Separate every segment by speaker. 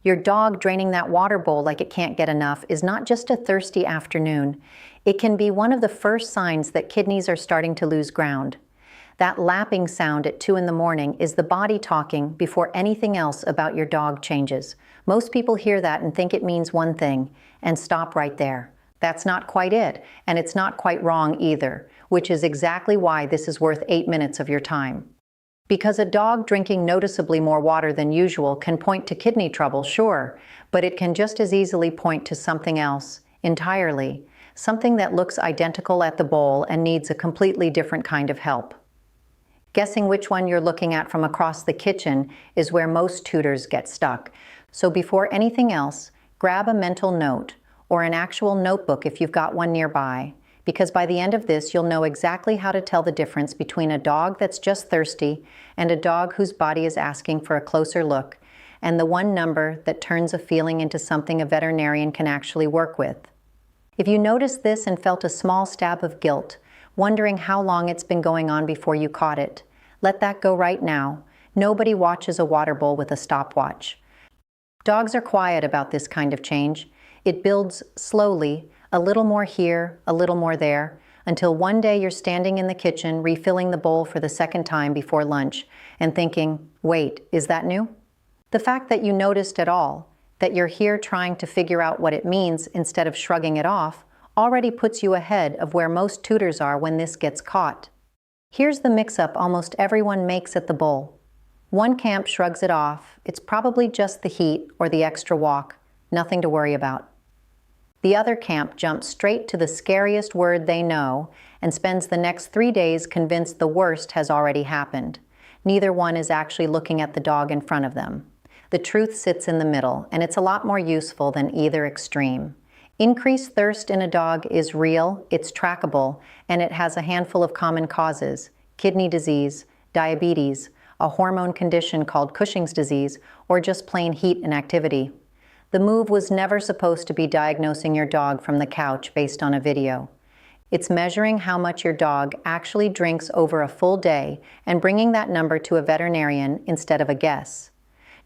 Speaker 1: Your dog draining that water bowl like it can't get enough is not just a thirsty afternoon. It can be one of the first signs that kidneys are starting to lose ground. That lapping sound at 2 in the morning is the body talking before anything else about your dog changes. Most people hear that and think it means one thing, and stop right there. That's not quite it, and it's not quite wrong either, which is exactly why this is worth 8 minutes of your time. Because a dog drinking noticeably more water than usual can point to kidney trouble, sure, but it can just as easily point to something else entirely, something that looks identical at the bowl and needs a completely different kind of help. Guessing which one you're looking at from across the kitchen is where most tutors get stuck. So before anything else, grab a mental note or an actual notebook if you've got one nearby, because by the end of this, you'll know exactly how to tell the difference between a dog that's just thirsty and a dog whose body is asking for a closer look, and the one number that turns a feeling into something a veterinarian can actually work with. If you noticed this and felt a small stab of guilt, wondering how long it's been going on before you caught it, let that go right now. Nobody watches a water bowl with a stopwatch. Dogs are quiet about this kind of change. It builds slowly, a little more here, a little more there, until one day you're standing in the kitchen refilling the bowl for the second time before lunch and thinking, wait, is that new? The fact that you noticed at all, that you're here trying to figure out what it means instead of shrugging it off, already puts you ahead of where most tutors are when this gets caught. Here's the mix-up almost everyone makes at the bowl. One camp shrugs it off. It's probably just the heat or the extra walk. Nothing to worry about. The other camp jumps straight to the scariest word they know and spends the next 3 days convinced the worst has already happened. Neither one is actually looking at the dog in front of them. The truth sits in the middle, and it's a lot more useful than either extreme. Increased thirst in a dog is real, it's trackable, and it has a handful of common causes: kidney disease, diabetes, a hormone condition called Cushing's disease, or just plain heat inactivity. The move was never supposed to be diagnosing your dog from the couch based on a video. It's measuring how much your dog actually drinks over a full day and bringing that number to a veterinarian instead of a guess.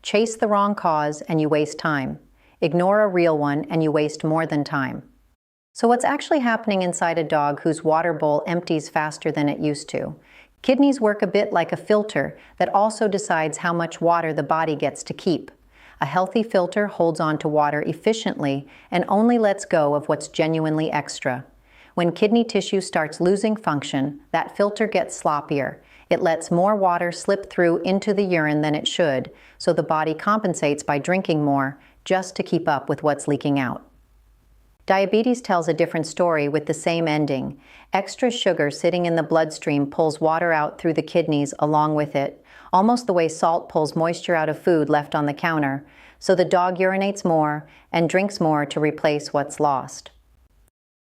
Speaker 1: Chase the wrong cause and you waste time. Ignore a real one and you waste more than time. So what's actually happening inside a dog whose water bowl empties faster than it used to? Kidneys work a bit like a filter that also decides how much water the body gets to keep. A healthy filter holds on to water efficiently and only lets go of what's genuinely extra. When kidney tissue starts losing function, that filter gets sloppier. It lets more water slip through into the urine than it should, so the body compensates by drinking more just to keep up with what's leaking out. Diabetes tells a different story with the same ending. Extra sugar sitting in the bloodstream pulls water out through the kidneys along with it, almost the way salt pulls moisture out of food left on the counter, so the dog urinates more and drinks more to replace what's lost.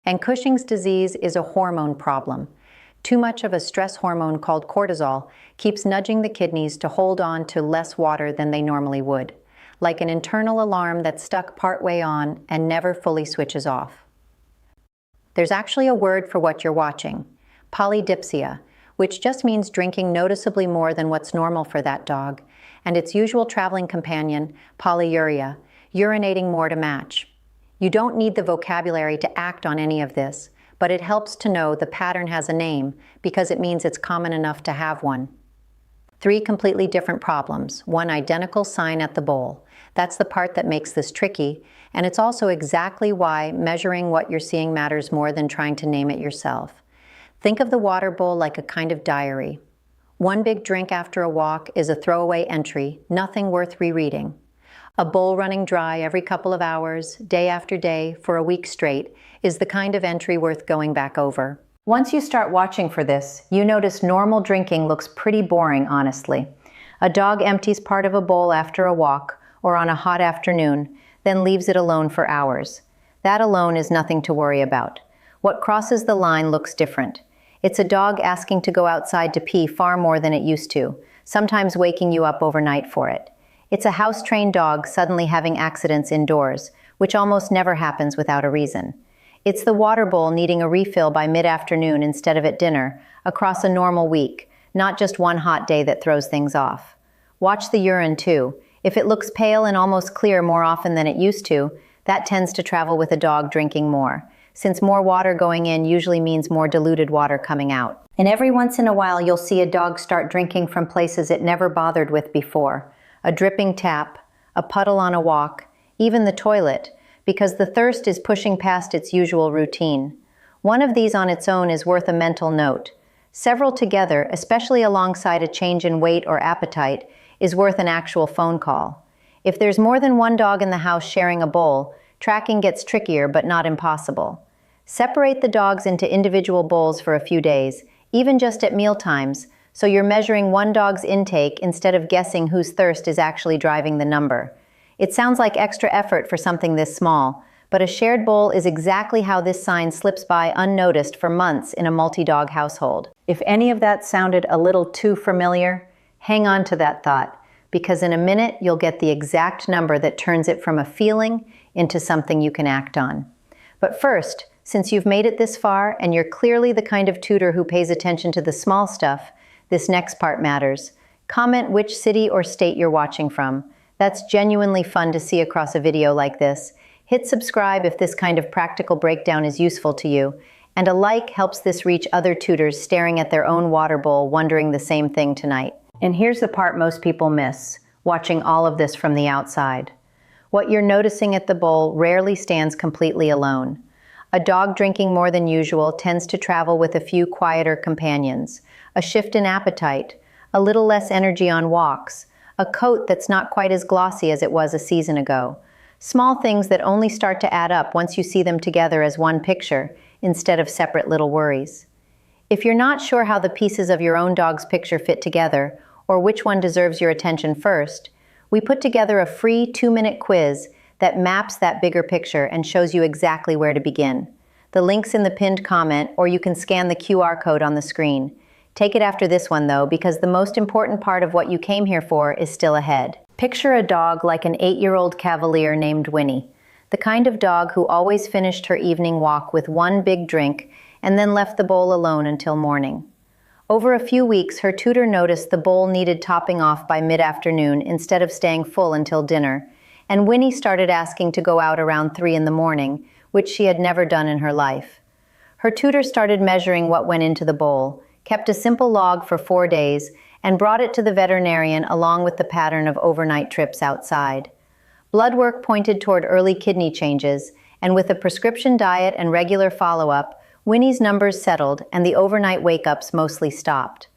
Speaker 1: And Cushing's disease is a hormone problem. Too much of a stress hormone called cortisol keeps nudging the kidneys to hold on to less water than they normally would, like an internal alarm that's stuck partway on and never fully switches off. There's actually a word for what you're watching: polydipsia, which just means drinking noticeably more than what's normal for that dog, and its usual traveling companion, polyuria, urinating more to match. You don't need the vocabulary to act on any of this, but it helps to know the pattern has a name because it means it's common enough to have one. 3 completely different problems, one identical sign at the bowl. That's the part that makes this tricky, and it's also exactly why measuring what you're seeing matters more than trying to name it yourself. Think of the water bowl like a kind of diary. One big drink after a walk is a throwaway entry, nothing worth rereading. A bowl running dry every couple of hours, day after day, for a week straight, is the kind of entry worth going back over. Once you start watching for this, you notice normal drinking looks pretty boring, honestly. A dog empties part of a bowl after a walk, or on a hot afternoon, then leaves it alone for hours. That alone is nothing to worry about. What crosses the line looks different. It's a dog asking to go outside to pee far more than it used to, sometimes waking you up overnight for it. It's a house-trained dog suddenly having accidents indoors, which almost never happens without a reason. It's the water bowl needing a refill by mid-afternoon instead of at dinner, across a normal week, not just one hot day that throws things off. Watch the urine too. If it looks pale and almost clear more often than it used to, that tends to travel with a dog drinking more, since more water going in usually means more diluted water coming out. And every once in a while, you'll see a dog start drinking from places it never bothered with before. A dripping tap, a puddle on a walk, even the toilet, because the thirst is pushing past its usual routine. One of these on its own is worth a mental note. Several together, especially alongside a change in weight or appetite, is worth an actual phone call. If there's more than one dog in the house sharing a bowl, tracking gets trickier but not impossible. Separate the dogs into individual bowls for a few days, even just at meal times, so you're measuring one dog's intake instead of guessing whose thirst is actually driving the number. It sounds like extra effort for something this small, but a shared bowl is exactly how this sign slips by unnoticed for months in a multi-dog household. If any of that sounded a little too familiar, hang on to that thought, because in a minute you'll get the exact number that turns it from a feeling into something you can act on. But first, since you've made it this far and you're clearly the kind of tutor who pays attention to the small stuff, this next part matters. Comment which city or state you're watching from. That's genuinely fun to see across a video like this. Hit subscribe if this kind of practical breakdown is useful to you, and a like helps this reach other tutors staring at their own water bowl wondering the same thing tonight. And here's the part most people miss, watching all of this from the outside. What you're noticing at the bowl rarely stands completely alone. A dog drinking more than usual tends to travel with a few quieter companions, a shift in appetite, a little less energy on walks, a coat that's not quite as glossy as it was a season ago. Small things that only start to add up once you see them together as one picture, instead of separate little worries. If you're not sure how the pieces of your own dog's picture fit together, or which one deserves your attention first, we put together a free 2-minute quiz that maps that bigger picture and shows you exactly where to begin. The link's in the pinned comment, or you can scan the QR code on the screen. Take it after this one, though, because the most important part of what you came here for is still ahead. Picture a dog like an 8-year-old Cavalier named Winnie, the kind of dog who always finished her evening walk with one big drink and then left the bowl alone until morning. Over a few weeks, her tutor noticed the bowl needed topping off by mid-afternoon instead of staying full until dinner, and Winnie started asking to go out around 3 in the morning, which she had never done in her life. Her tutor started measuring what went into the bowl, kept a simple log for 4 days, and brought it to the veterinarian along with the pattern of overnight trips outside. Blood work pointed toward early kidney changes, and with a prescription diet and regular follow-up, Winnie's numbers settled and the overnight wake-ups mostly stopped.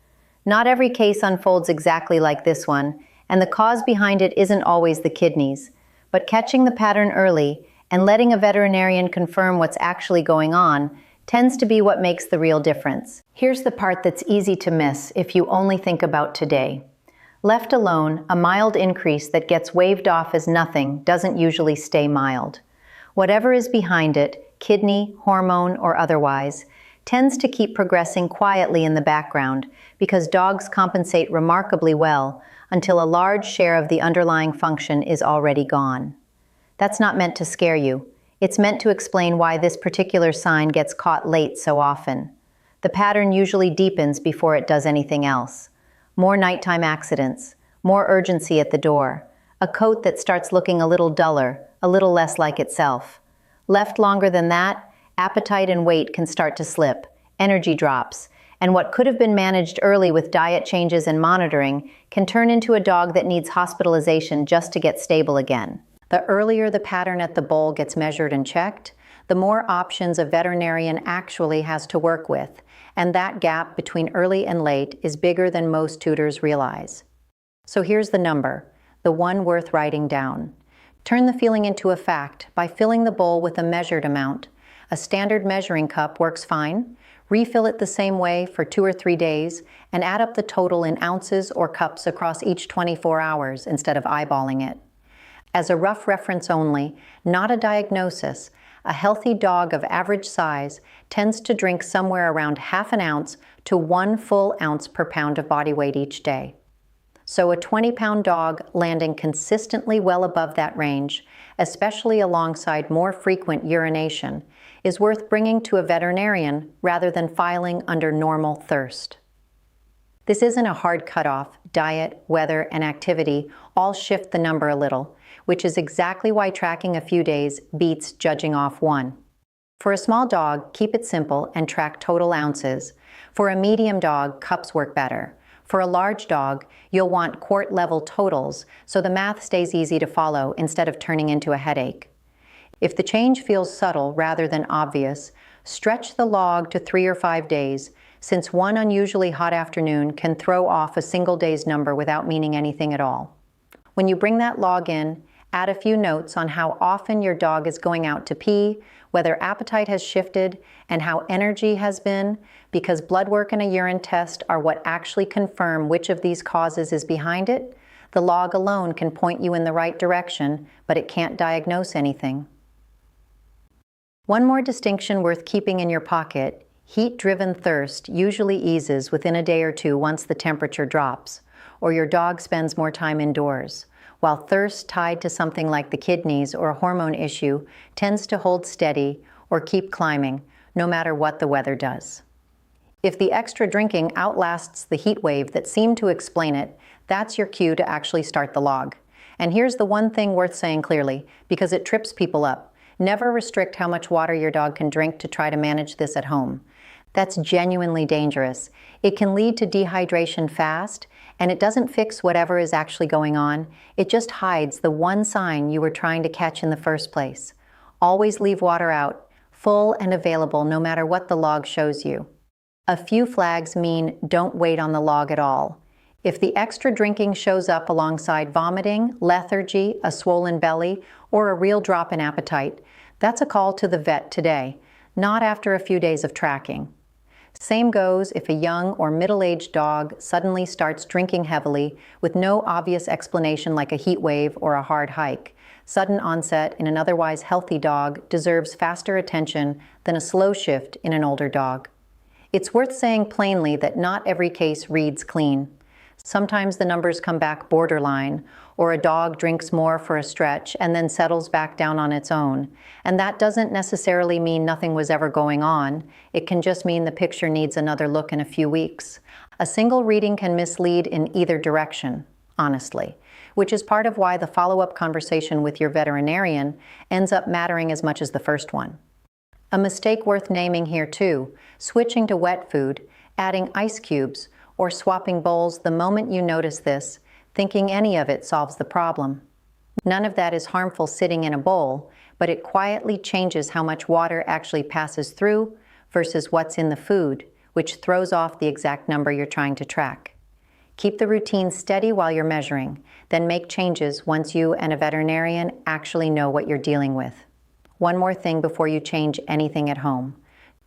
Speaker 1: Not every case unfolds exactly like this one, and the cause behind it isn't always the kidneys, but catching the pattern early and letting a veterinarian confirm what's actually going on tends to be what makes the real difference. Here's the part that's easy to miss if you only think about today. Left alone, a mild increase that gets waved off as nothing doesn't usually stay mild. Whatever is behind it, kidney, hormone, or otherwise, tends to keep progressing quietly in the background because dogs compensate remarkably well until a large share of the underlying function is already gone. That's not meant to scare you. It's meant to explain why this particular sign gets caught late so often. The pattern usually deepens before it does anything else. More nighttime accidents, more urgency at the door, a coat that starts looking a little duller, a little less like itself. Left longer than that, appetite and weight can start to slip, energy drops, and what could have been managed early with diet changes and monitoring can turn into a dog that needs hospitalization just to get stable again. The earlier the pattern at the bowl gets measured and checked, the more options a veterinarian actually has to work with, and that gap between early and late is bigger than most tutors realize. So here's the number, the one worth writing down. Turn the feeling into a fact by filling the bowl with a measured amount. A standard measuring cup works fine. Refill it the same way for 2 or 3 days and add up the total in ounces or cups across each 24 hours instead of eyeballing it. As a rough reference only, not a diagnosis, a healthy dog of average size tends to drink somewhere around ½ an ounce to 1 full ounce per pound of body weight each day. So a 20-pound dog landing consistently well above that range, especially alongside more frequent urination, is worth bringing to a veterinarian rather than filing under normal thirst. This isn't a hard cutoff. Diet, weather, and activity all shift the number a little, which is exactly why tracking a few days beats judging off one. For a small dog, keep it simple and track total ounces. For a medium dog, cups work better. For a large dog, you'll want quart-level totals, so the math stays easy to follow instead of turning into a headache. If the change feels subtle rather than obvious, stretch the log to 3 or 5 days, since one unusually hot afternoon can throw off a single day's number without meaning anything at all. When you bring that log in, add a few notes on how often your dog is going out to pee, whether appetite has shifted, and how energy has been, because blood work and a urine test are what actually confirm which of these causes is behind it. The log alone can point you in the right direction, but it can't diagnose anything. One more distinction worth keeping in your pocket: heat-driven thirst usually eases within a day or two once the temperature drops, or your dog spends more time indoors, while thirst tied to something like the kidneys or a hormone issue tends to hold steady or keep climbing, no matter what the weather does. If the extra drinking outlasts the heat wave that seemed to explain it, that's your cue to actually start the log. And here's the one thing worth saying clearly, because it trips people up: never restrict how much water your dog can drink to try to manage this at home. That's genuinely dangerous. It can lead to dehydration fast, and it doesn't fix whatever is actually going on. It just hides the one sign you were trying to catch in the first place. Always leave water out, full and available no matter what the log shows you. A few flags mean don't wait on the log at all. If the extra drinking shows up alongside vomiting, lethargy, a swollen belly, or a real drop in appetite, that's a call to the vet today, not after a few days of tracking. Same goes if a young or middle-aged dog suddenly starts drinking heavily with no obvious explanation like a heat wave or a hard hike. Sudden onset in an otherwise healthy dog deserves faster attention than a slow shift in an older dog. It's worth saying plainly that not every case reads clean. Sometimes the numbers come back borderline, or a dog drinks more for a stretch and then settles back down on its own. And that doesn't necessarily mean nothing was ever going on. It can just mean the picture needs another look in a few weeks. A single reading can mislead in either direction, honestly, which is part of why the follow-up conversation with your veterinarian ends up mattering as much as the first one. A mistake worth naming here too: switching to wet food, adding ice cubes, or swapping bowls the moment you notice this, thinking any of it solves the problem. None of that is harmful sitting in a bowl, but it quietly changes how much water actually passes through versus what's in the food, which throws off the exact number you're trying to track. Keep the routine steady while you're measuring, then make changes once you and a veterinarian actually know what you're dealing with. One more thing before you change anything at home: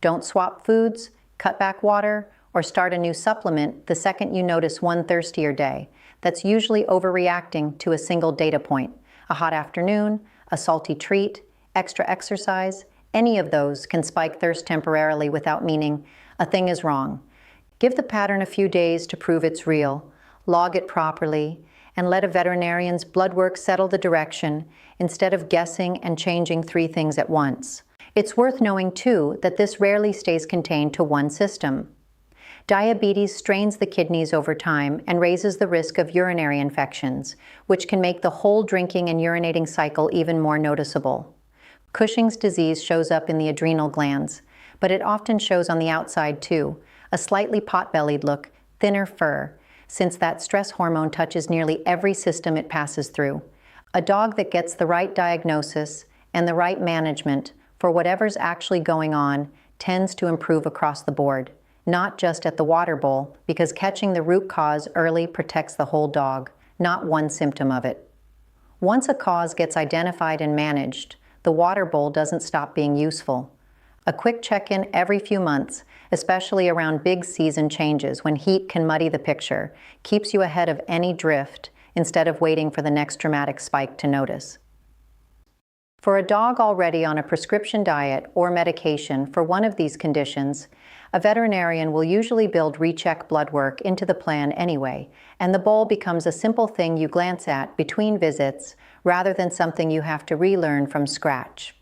Speaker 1: don't swap foods, cut back water, or start a new supplement the second you notice one thirstier day. That's usually overreacting to a single data point. A hot afternoon, a salty treat, extra exercise, any of those can spike thirst temporarily without meaning a thing is wrong. Give the pattern a few days to prove it's real, log it properly, and let a veterinarian's blood work settle the direction instead of guessing and changing 3 things at once. It's worth knowing too that this rarely stays contained to one system. Diabetes strains the kidneys over time and raises the risk of urinary infections, which can make the whole drinking and urinating cycle even more noticeable. Cushing's disease shows up in the adrenal glands, but it often shows on the outside too: a slightly pot-bellied look, thinner fur, since that stress hormone touches nearly every system it passes through. A dog that gets the right diagnosis and the right management for whatever's actually going on tends to improve across the board, not just at the water bowl, because catching the root cause early protects the whole dog, not one symptom of it. Once a cause gets identified and managed, the water bowl doesn't stop being useful. A quick check-in every few months, especially around big season changes when heat can muddy the picture, keeps you ahead of any drift instead of waiting for the next dramatic spike to notice. For a dog already on a prescription diet or medication for one of these conditions, a veterinarian will usually build recheck blood work into the plan anyway, and the bowl becomes a simple thing you glance at between visits rather than something you have to relearn from scratch.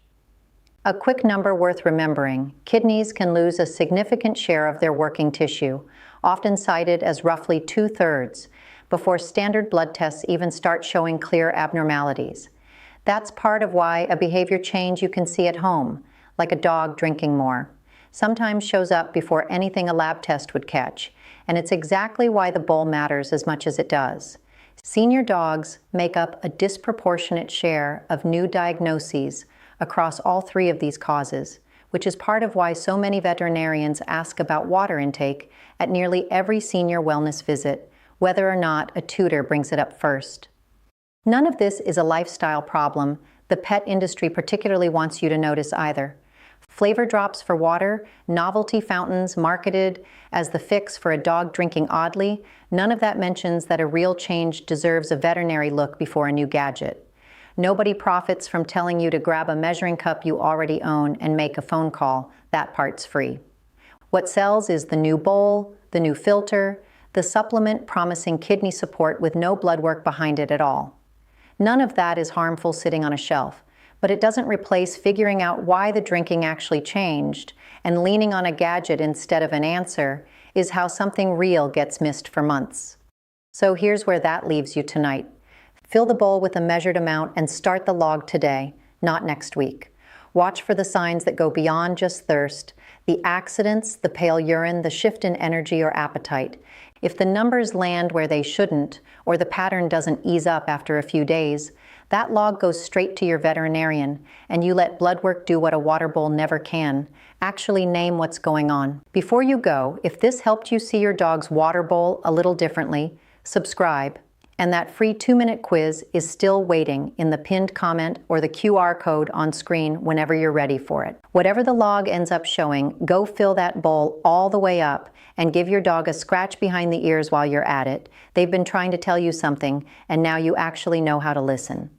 Speaker 1: A quick number worth remembering: kidneys can lose a significant share of their working tissue, often cited as roughly 2/3, before standard blood tests even start showing clear abnormalities. That's part of why a behavior change you can see at home, like a dog drinking more, sometimes shows up before anything a lab test would catch, and it's exactly why the bowl matters as much as it does. Senior dogs make up a disproportionate share of new diagnoses across all three of these causes, which is part of why so many veterinarians ask about water intake at nearly every senior wellness visit, whether or not a tutor brings it up first. None of this is a lifestyle problem the pet industry particularly wants you to notice either. Flavor drops for water, novelty fountains marketed as the fix for a dog drinking oddly, none of that mentions that a real change deserves a veterinary look before a new gadget. Nobody profits from telling you to grab a measuring cup you already own and make a phone call. That part's free. What sells is the new bowl, the new filter, the supplement promising kidney support with no blood work behind it at all. None of that is harmful sitting on a shelf, but it doesn't replace figuring out why the drinking actually changed, and leaning on a gadget instead of an answer is how something real gets missed for months. So here's where that leaves you tonight. Fill the bowl with a measured amount and start the log today, not next week. Watch for the signs that go beyond just thirst, the accidents, the pale urine, the shift in energy or appetite. If the numbers land where they shouldn't, or the pattern doesn't ease up after a few days, that log goes straight to your veterinarian, and you let blood work do what a water bowl never can: actually name what's going on. Before you go, if this helped you see your dog's water bowl a little differently, subscribe. And that free 2-minute quiz is still waiting in the pinned comment or the QR code on screen whenever you're ready for it. Whatever the log ends up showing, go fill that bowl all the way up and give your dog a scratch behind the ears while you're at it. They've been trying to tell you something, and now you actually know how to listen.